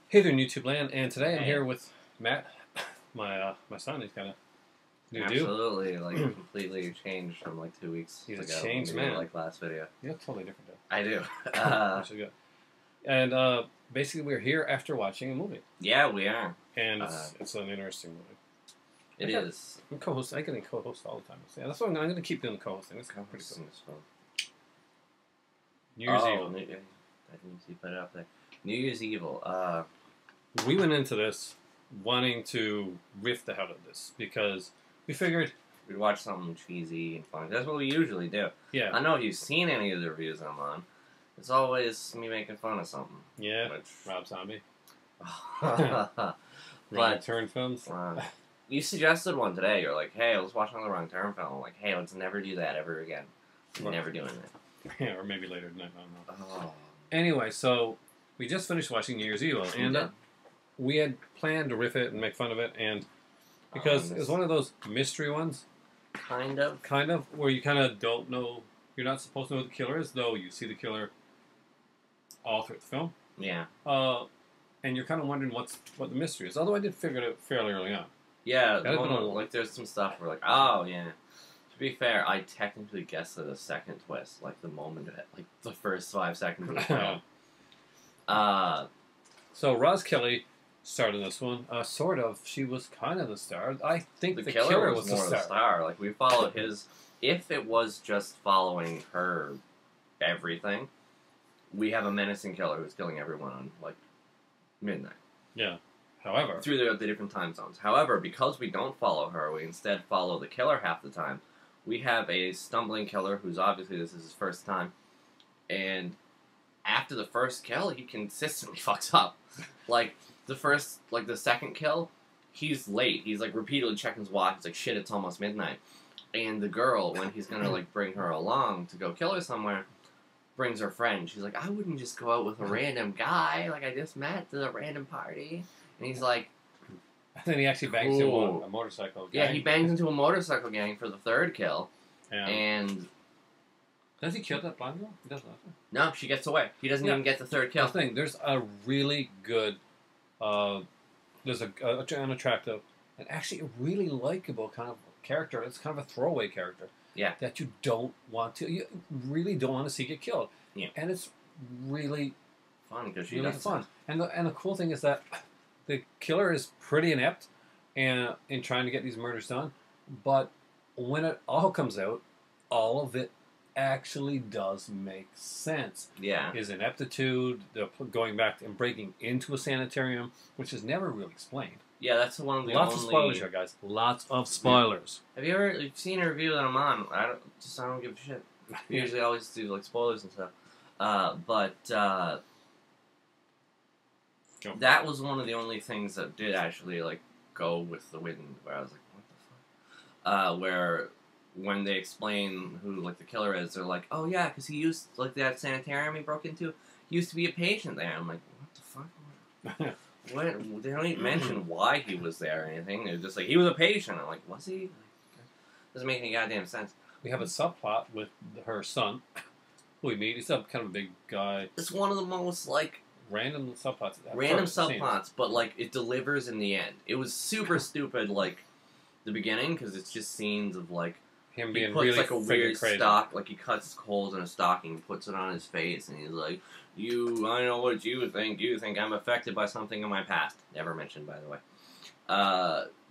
Hey there, YouTube land, and today I'm Hey. here with Matt, my son. He's got a new do. Absolutely, like completely changed from like 2 weeks He's a ago. changed when we did, man. like last video. Yeah, totally different though. I do. Which is good. And basically, we're here after watching a movie, Yeah, we are. and it's an interesting movie. It is. I'm co-host. I get a co-host all the time. So yeah, that's what I'm going to keep doing the co-hosting. It's pretty Co-hosting cool. is fun. New Year's Evil. I didn't see put it up there. New Year's Evil. We went into this wanting to riff the hell out of this because we figured, We'd watch something cheesy and fun. That's what we usually do. yeah, I know if you've seen any of the reviews I'm on, it's always me making fun of something. yeah, Which, Rob Zombie, but Wrong Turn films. you suggested one today. You're like, hey, let's watch another Wrong Turn film. I'm like, hey, let's never do that ever again. We're never doing it. Yeah, or maybe later tonight. I don't know. Oh. Anyway, so we just finished watching New Year's Evil, and we had planned to riff it and make fun of it, and because it was one of those mystery ones, kind of, where you kind of don't know, you're not supposed to know who the killer is, though you see the killer all through the film. Yeah. And you're kind of wondering what the mystery is. Although I did figure it out fairly early on. Yeah, That had been a- like there's some stuff where like, oh yeah. To be fair, I technically guessed at a second twist, like the moment of it, like the first 5 seconds of the film. So Roz Kelly starred in this one. Sort of. She was kind of the star. I think The the killer was more the the star. Like we followed his. If it was just following her, everything, we have a menacing killer who's killing everyone on like midnight. Yeah. However, Through the different time zones. However, because we don't follow her, we instead follow the killer half the time. We have a stumbling killer who's obviously this is his first time, and after the first kill, he consistently fucks up. Like the second kill, he's late. He's like repeatedly checking his watch. He's like, shit, it's almost midnight. And the girl, when he's gonna like bring her along to go kill her somewhere, brings her friend. She's like, I wouldn't just go out with a random guy like I just met to a random party. And he's like, and then he actually bangs into Cool. a motorcycle. yeah, gang. he bangs into a motorcycle gang for the third kill. Yeah. And Does he kill that blonde girl? He doesn't. no, she gets away. He doesn't Yeah. even get the third kill. That's the thing. There's a really good. There's an attractive and actually a really likable kind of character. It's kind of a throwaway character. Yeah. That you don't want to. You really don't want to see get killed. Yeah. And it's really Fun because she really does fun. And the cool thing is that the killer is pretty inept in trying to get these murders done, but when it all comes out, all of it actually does make sense. Yeah. His ineptitude, the going back and breaking into a sanitarium, which is never really explained. Yeah, that's one of the Lots only... of spoilers here, guys. Lots of spoilers. Have you ever seen a review that I'm on? I don't give a shit. We usually always do like spoilers and stuff. That was one of the only things that did actually like go with the wind, where I was like, what the fuck? Where when they explain who like the killer is, they're like, oh yeah, because he used like that sanitarium he broke into. He used to be a patient there. I'm like, what the fuck? What? They don't even mention why he was there or anything. They're just like, he was a patient. I'm like, was he? Like, doesn't make any goddamn sense. We have a subplot with her son, who we meet. He's a kind of a big guy. It's one of the most like Random subplots. random subplots, but like it delivers in the end. It was super stupid, like the beginning, because it's just scenes of like Him he being puts really like a weird crazy. stock, like he cuts holes in a stocking, puts it on his face, and he's like, I know what you think. You think I'm affected by something in my past. Never mentioned, by the way.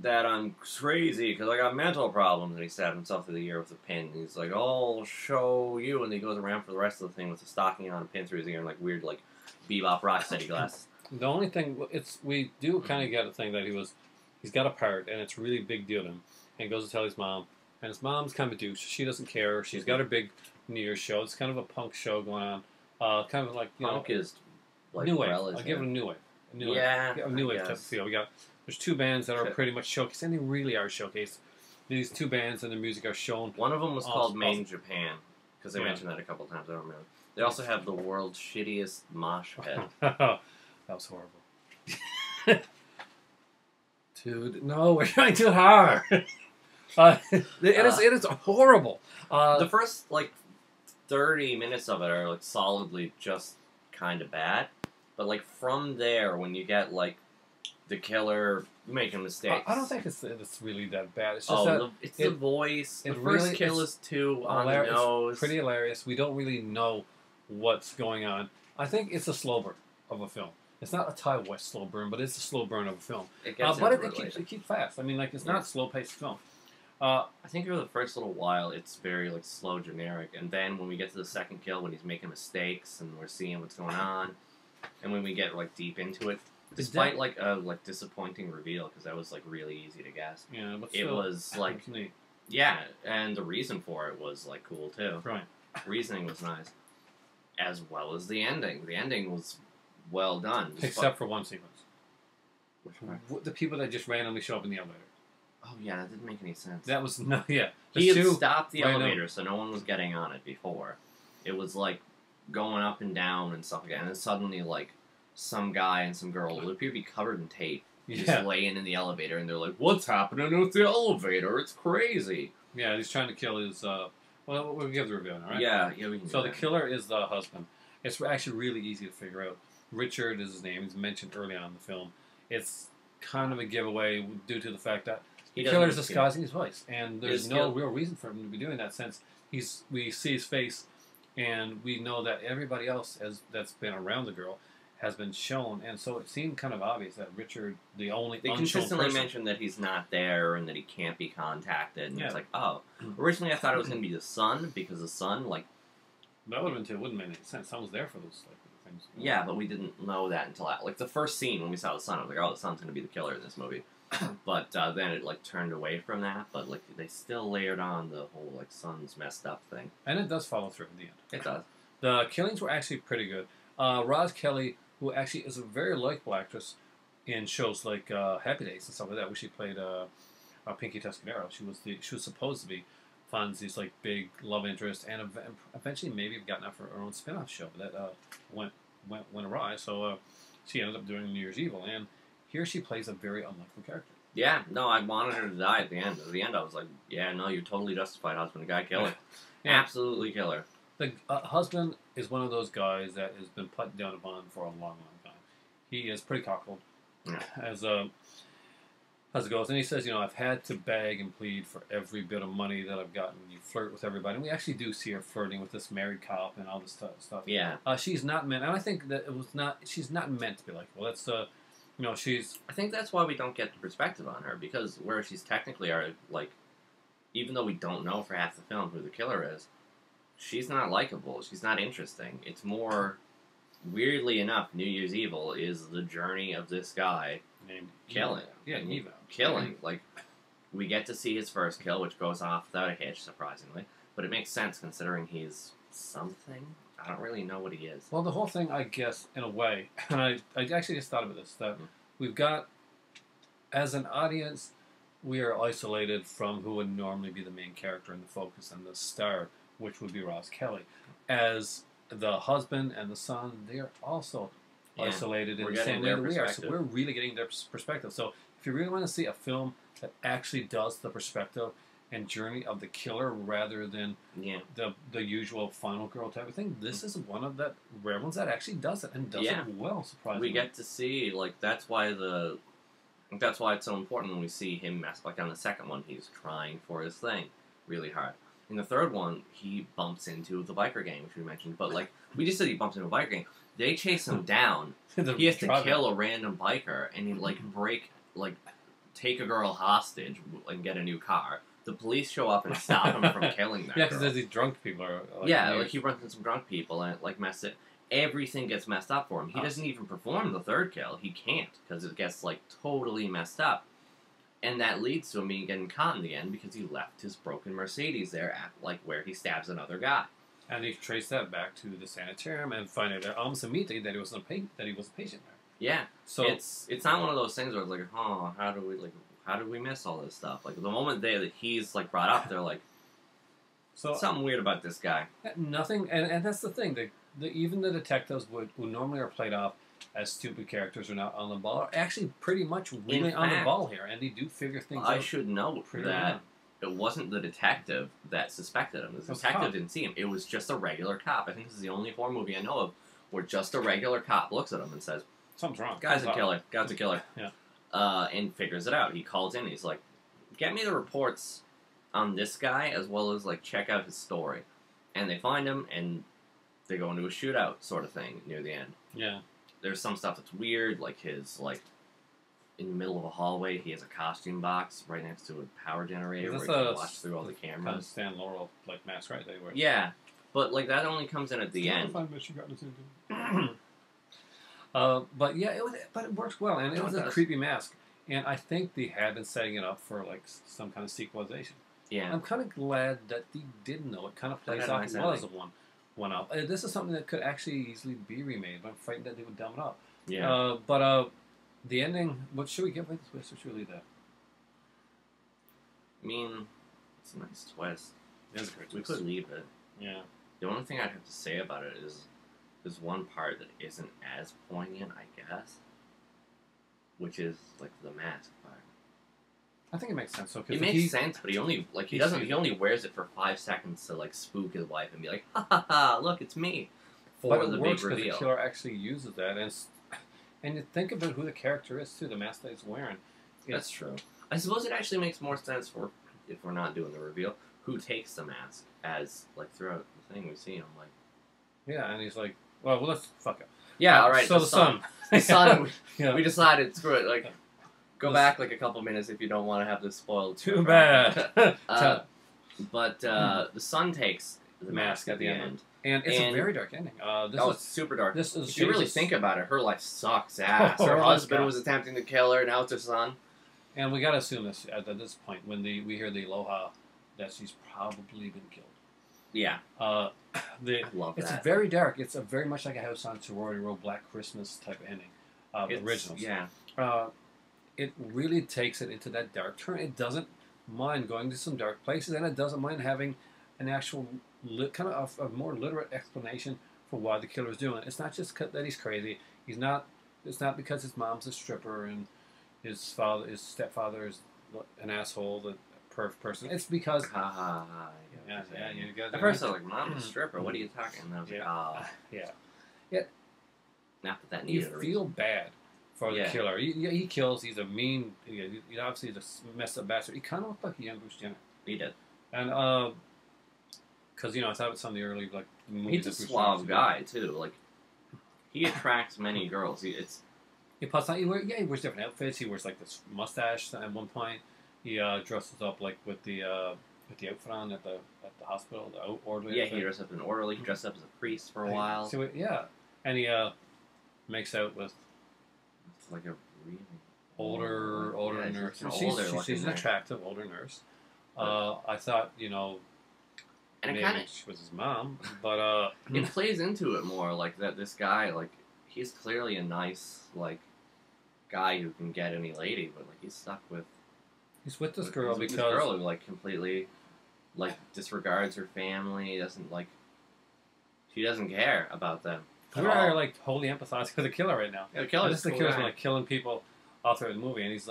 That I'm crazy because I got mental problems, and he stabbed himself through the ear with a pin. And he's like, I'll show you, and he goes around for the rest of the thing with a stocking on, a pin through his ear, and like weird like Bebop Rocksteady glasses. The only thing we do kind of get a thing that he's got a part, and it's a really big deal to him, and he goes to tell his mom, and his mom's kind of a douche. She doesn't care. She's got her big New Year's show. It's kind of a punk show going on. Kind of like Punk is like new wave. relative. I'll give it a new wave. A new Yeah, wave. A new I wave type of guess. feel. There's two bands that are pretty much showcased, and they really are showcased. These two bands and their music are shown. One of them was Awesome. called Main Japan, because they Yeah. mentioned that a couple times, I don't remember. They also have the world's shittiest mosh pit. That was horrible. Dude, no, we're trying too hard. It is horrible. The first, like, 30 minutes of it are, like, solidly just kind of bad. But like from there, when you get like the killer making mistakes, I don't think it's really that bad. It's just that it's the voice. The it first really kill is too on the nose. It's pretty hilarious. We don't really know what's going on. I think it's a slow burn of a film. It's not a Ty West slow burn, but it's a slow burn of a film. It gets but into it keeps fast. I mean, like it's Yeah. not a slow paced film. I think for the first little while, it's very like slow, generic, and then when we get to the second kill, when he's making mistakes and we're seeing what's going on, and when we get like deep into it, despite like a disappointing reveal, because that was like really easy to guess. Yeah, but It still, was like it's neat. yeah, and the reason for it was like cool too. Right. Reasoning was nice, as well as the ending. The ending was well done, Except for one sequence. which part? The people that just randomly show up in the elevator. Oh yeah, that didn't make any sense. That was no, yeah. He had two stopped the random- elevator, so no one was getting on it before. It was like going up and down and stuff like that, and then suddenly like some guy and some girl who appear to be covered in tape Yeah, just laying in the elevator, and they're like, "What's happening with the elevator? It's crazy." yeah. He's trying to kill his. Well, we'll give the reveal, all right? Yeah, we can. So do the that. killer is the husband. It's actually really easy to figure out. Richard is his name. He's mentioned early on in the film. It's kind of a giveaway due to the fact that He the killer is doesn't- disguising his voice, and there's His no skill- real reason for him to be doing that since we see his face, and we know that everybody else that's been around the girl has been shown, and so it seemed kind of obvious that Richard, the only They unshown consistently person, mention that he's not there and that he can't be contacted, and Yeah. it's like, oh. Originally, I thought it was going to be the son because the son, like, that would have been too. It wouldn't make any sense. Someone's there for those like things. yeah, but we didn't know that until like the first scene when we saw the son. I was like, oh, the son's going to be the killer in this movie. But then it like turned away from that. But like they still layered on the whole like son's messed up thing. And it does follow through in the end. It does. The killings were actually pretty good. Roz Kelly, who actually is a very likable actress in shows like Happy Days and stuff like that, where she played Pinky Tuscanero. She was supposed to be Fonzie's like big love interest, and eventually maybe gotten out for her own spin-off show that went awry. So she ended up doing New Year's Evil, and here she plays a very unlikable character. Yeah, no, I wanted her to die at the end. At the end, I was like, yeah, no, you're totally justified, husband. Guy, kill her. Yeah. Absolutely kill her. The husband is one of those guys that has been put down upon for a long, long time. He is pretty cockable, Yeah. as it goes. And he says, I've had to beg and plead for every bit of money that I've gotten. You flirt with everybody. And we actually do see her flirting with this married cop and all this stuff. Yeah. She's not meant, and I think that she's not meant to be like, well, that's, she's, I think that's why we don't get the perspective on her, because where she's technically like, even though we don't know for half the film who the killer is, she's not likable. She's not interesting. It's more, weirdly enough, New Year's Evil is the journey of this guy named killing. Yeah, Evo. Killing. Like, we get to see his first kill, which goes off without a hitch, surprisingly. But it makes sense considering he's something. I don't really know what he is. Well, the whole thing, I guess, in a way, and I actually just thought about this, that we've got, as an audience, we are isolated from who would normally be the main character and the focus and the star, which would be Roz Kelly. As the husband and the son, they are also Yeah. isolated in We're the getting same way their that we are. So perspective. we're really getting their perspective. So if you really want to see a film that actually does the perspective and journey of the killer rather than Yeah. the usual final girl type of thing, this is one of the rare ones that actually does it and does Yeah. it well, surprisingly. We get to see, like, that's why it's so important when we see him mess. Like, on the second one, he's trying for his thing really hard. In the third one, he bumps into the biker gang, which we mentioned. But, like, we just said he bumps into a biker gang. They chase him down. He has to kill a random biker, and he, like, take a girl hostage and get a new car. The police show up and stop him from killing that Yeah, girl. because there's these drunk people. Like he runs into some drunk people and like mess it. Everything gets messed up for him. He doesn't even perform the third kill. He can't because it gets like totally messed up, and that leads to him getting caught in the end because he left his broken Mercedes there at like where he stabs another guy. And they trace that back to the sanitarium and find out almost immediately that he was a patient there. Yeah, So it's not one of those things where it's like, oh, how did we miss all this stuff? Like the moment that he's like brought up, they're like, something weird about this guy. nothing, and that's the thing. Even the detectives who normally are played off as stupid characters or not on the ball are actually pretty much really on the fact, ball here, and they do figure things I out. should note pretty that well. it wasn't the detective that suspected him. The was detective cop. didn't see him. It was just a regular cop. I think this is the only horror movie I know of where just a regular cop looks at him and says, Something's wrong. "Guy's a Something's killer. Guy's a killer." Yeah. And figures it out. He calls in. He's like, "Get me the reports on this guy as well as like check out his story." And they find him and they go into a shootout sort of thing near the end. Yeah. There's some stuff that's weird, like his like in the middle of a hallway, he has a costume box right next to a power generator where he can watch through all the Kind of cameras. Stan Laurel like mask, right? They wear. Yeah, but like that only comes in at the end. But yeah, but it works well, and it No, was it a does. creepy mask, and I think they had been setting it up for like some kind of sequelization. Yeah, I'm kind of glad that they did know. It kind of plays had off nice well as a ending. one up. This is something that could actually easily be remade, but I'm frightened that they would dumb it up. yeah. But the ending, what should we give it? What should we leave that? I mean, it's a nice twist. That's a great We twist. could leave it. Yeah. The only thing I'd have to say about it is there's one part that isn't as poignant, I guess, which is like the mask part. I think it makes sense. So It makes sense, but he only like he doesn't. sees He only wears it for 5 seconds to like spook his wife and be like, "Ha ha ha! Look, it's me." For But the it big works because the reveal. killer actually uses that, and you think about who the character is too. The mask that he's wearing. That's true. I suppose it actually makes more sense for if we're not doing the reveal, who takes the mask as like throughout the thing we see him like. Yeah, and he's like, well, let's fuck it. Yeah, all right. So the sun. The sun. Yeah. We decided screw it. Like, go This- back like a couple minutes if you don't want to have this spoiled. Too bad. But the sun takes the mask at the end. And it's a And- very dark ending. This Oh, is it's super dark. this is If you really Jesus. think about it, her life sucks ass. Oh, Her my husband God. was attempting to kill her. Now it's her son. And we gotta assume this at this point when we hear the aloha that she's probably been killed. Yeah, I I love it's that. very dark. It's a very much like a House on Sorority Row Black Christmas type of ending. The It's- originals. Yeah, It really takes it into that dark turn. It doesn't mind going to some dark places, and it doesn't mind having an actual kind of a more literate explanation for why the killer's doing it. It's not just that he's crazy. He's not. It's not because his mom's a stripper and his stepfather is an asshole, the perv person. It's because ha ha ha. yeah, you got At first I was like, "Mom's a stripper. What are you talking?" And I was like, "Ah, yeah. not that that You needed a feel reason." bad for the Yeah. killer. He kills. He's a mean. He obviously is a messed up bastard. He kind of looked like a young Bruce Jenner. He did. And because I thought some of the early like movies. He's a that Bruce suave Jenner guy too. Like he attracts many girls. It's He plus he wears different outfits. He wears like this mustache at one point. He dresses up like with the outfit on at the hospital. The orderly. yeah. outfit. He dressed up in orderly. He dressed up as a priest for a while. So yeah, and he makes out with It's like a really older yeah, nurse. She's an She's older looking an nurse. attractive older nurse. I thought And it maybe kind of she was his mom, but it plays into it more like that. This guy, like, he's clearly a nice like guy who can get any lady, but like he's stuck with he's with this with- girl he's with because this girl who like completely like disregards her family. Doesn't like she doesn't care about them. we at are all. like wholly empathizing with the killer right now. Yeah, the killer's This is the cool killer's guy. been like killing people all through the movie, and he's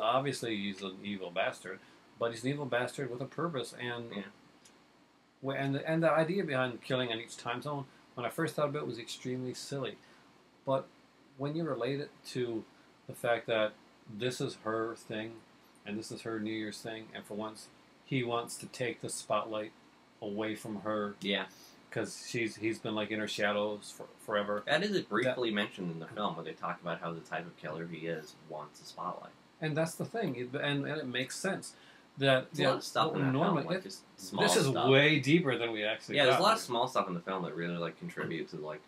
an evil bastard, but he's an evil bastard with a purpose. And Yeah. and the idea behind killing in each time zone, when I first thought about it, was extremely silly. But when you relate it to the fact that this is her thing, and this is her New Year's thing, and for once, he wants to take the spotlight away from her Yeah, because he's been like in her shadows forever. that is briefly mentioned in the film where they talk about how the type of killer he is wants the spotlight. And that's the thing, and it makes sense that There's a lot of stuff what in that normally film, like just small this is stuff. way deeper than we actually. Yeah, there's a thought. lot of small stuff in the film that really like contribute to like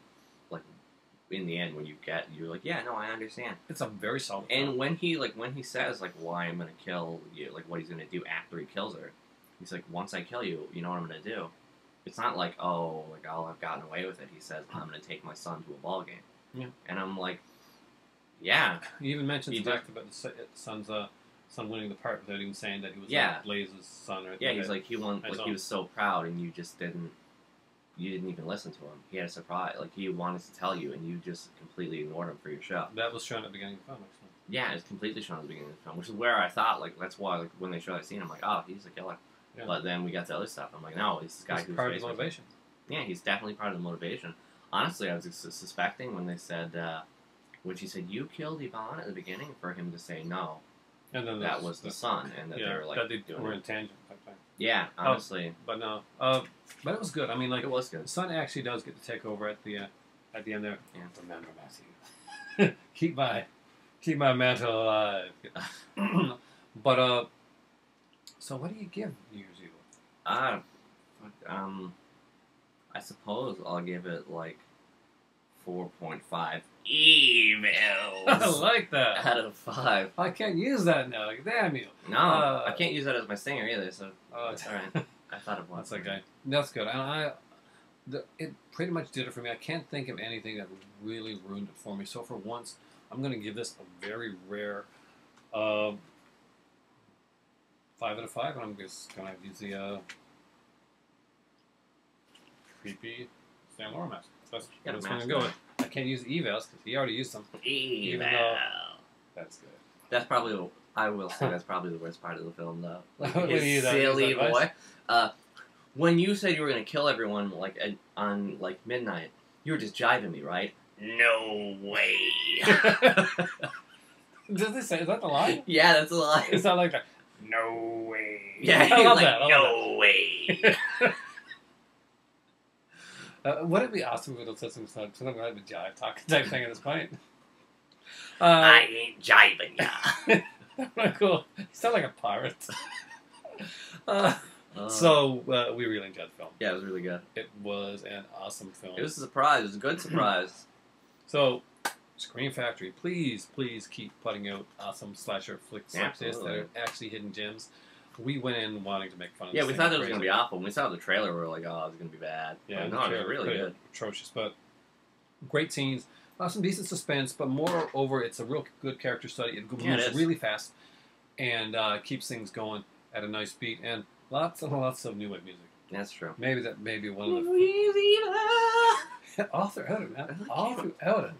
in the end when you're like, yeah, no, I understand. It's a very solid. And film. when he says like why I'm gonna kill you, like what he's gonna do after he kills her, he's like, once I kill you, you know what I'm gonna do. It's not like, oh, like I'll have gotten away with it. He says, I'm gonna take my son to a ball game. Yeah. And I'm like, yeah, He even mentions He the fact about the son's son winning the part without even saying that he was Yeah. like, Blaze's son. Or yeah. anything He's like he That's he all. was so proud, and you didn't even listen to him. He had a surprise, like he wanted to tell you, and you just completely ignored him for your show. that was shown at the beginning of the film. Actually. Yeah, it's completely shown at the beginning of the film, which is where I thought, like, that's why, like, when they showed that scene, I'm like, oh, he's a killer. Yeah. But then we got to other stuff. I'm like, no, he's this guy It's who's part of the basically- motivation. Yeah, he's definitely part of the motivation. Honestly, I was suspecting when they said, when she said, "You killed Yvonne" at the beginning, for him to say no. And then That was the son, and that they were like that they doing were it. in tangent. Like that. Yeah, honestly, But no, but it was good. I mean, like it was good. the son actually does get to take over at the end there. Yeah. Remember, Matthew, keep my mantle alive. But so what do you give New Year's Eve? I suppose I'll give it like 4.5 I evils like that. out of 5. I can't use that now. Like, damn you. No, I can't use that as my stinger either. So that's all right. I thought it was. That's okay. That's good. And it pretty much did it for me. I can't think of anything that really ruined it for me. So for once, I'm going to give this a very rare 5 out of 5. And I'm just going to use the creepy Stan Laurel mask. That's what I'm going to go with. I can't use evals because he already used them. Evil. That's good. That's probably. I will say that's probably the worst part of the film, though. Like, When you his use that silly advice? boy. When you said you were going to kill everyone on midnight, you were just jiving me, right? No way. Does they say, is that the line? Yeah, that's a lie. It's not like that. No way. Yeah, I love like, that. I love no way. Wouldn't it be awesome if we would have said something like the jive talk type thing at this point? I ain't jiving ya. That's cool. You sound like a pirate. So we really enjoyed the film. Yeah, it was really good. It was an awesome film. It was a surprise. It was a good surprise. So, Scream Factory, please keep putting out awesome slasher flicks like this that are actually hidden gems. We went in wanting to make fun of Yeah, this we thing thought it was crazy. going to be awful. When we saw the trailer, we were like, oh, it's going to be bad. Yeah, But the no, it was trailer really pretty good. atrocious, but great scenes, some decent suspense, but moreover, it's a real good character study. It Yeah, it moves is. really fast and keeps things going at a nice beat, and lots and lots of new wave music. That's true. Maybe one of the all throughout it, man. All throughout it.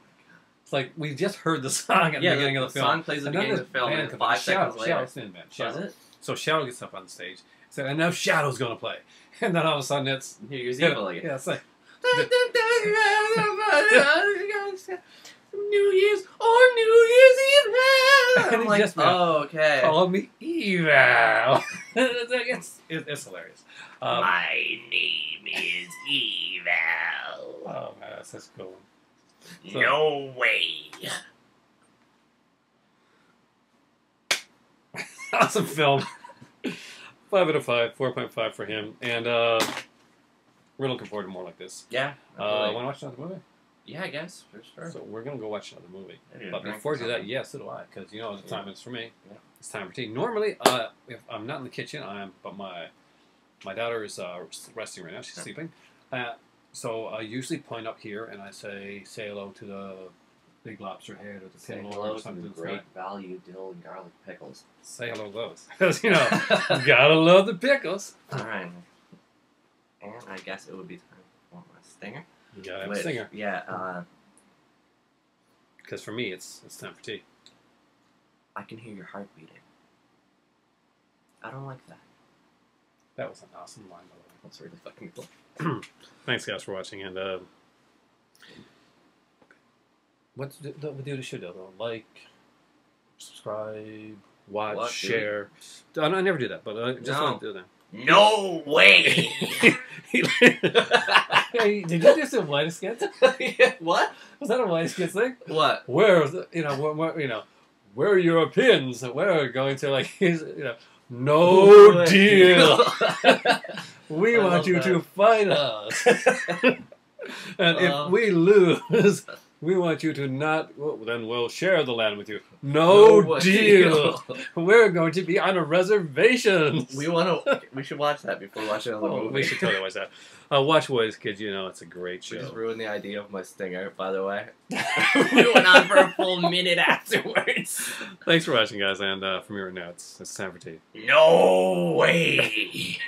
It's like we just heard the song at the beginning of the film. song plays at the beginning of the film, and 5 seconds later. Shadow's in band. Was it? So Shadow gets up on the stage, said, and now Shadow's going to play. And then all of a sudden it's... New Year's Evil again. Yeah, it's like... New Year's or New Year's Eve. And I'm like, just oh, okay. Call me Eval. It's hilarious. My name is Eval. Oh, man, that's such a cool one. So- No way. Awesome film. 5 out of 5, 4.5 for him. And we're looking forward to more like this. Yeah. Want to watch another movie? Yeah, I guess. For sure. So we're going to go watch another movie. Maybe a But drink before or we do that, something. yes, so do I. Because, you know, the time it's for me. Yeah. It's time for tea. Normally, if I'm not in the kitchen, but my daughter is resting right now. She's sleeping. So I usually point up here and I say hello to the big lobster head or the Say pin hello or to something. the great value dill and garlic pickles. Say hello to those. Because, you know, gotta love the pickles. All right. And I guess it would be time for my stinger. You gotta have a Which, stinger. Yeah, Because for me, it's time for tea. I can hear your heart beating. I don't like that. That was an awesome line, by the way. That's really fucking cool. Thanks, guys, for watching. And what do should do? Like, subscribe, watch, What, share. I never do that, but I just No. want to do that. No way! Hey, did you just do a white skit? What? Was that a white skit thing? What? Where where are your pins? We're going to no deal. We I want love you that. to fight us. And Uh. if we lose, we want you to not. Well, then we'll share the land with you. No deal. We're going to be on a reservation. We should watch that before we watch another movie. We should totally watch that. Watch Boys, kids. You know it's a great We show. just ruined the idea of my stinger, by the way. We went on for a full minute afterwards. Thanks for watching, guys. And from here on out, it's time for tea. No way!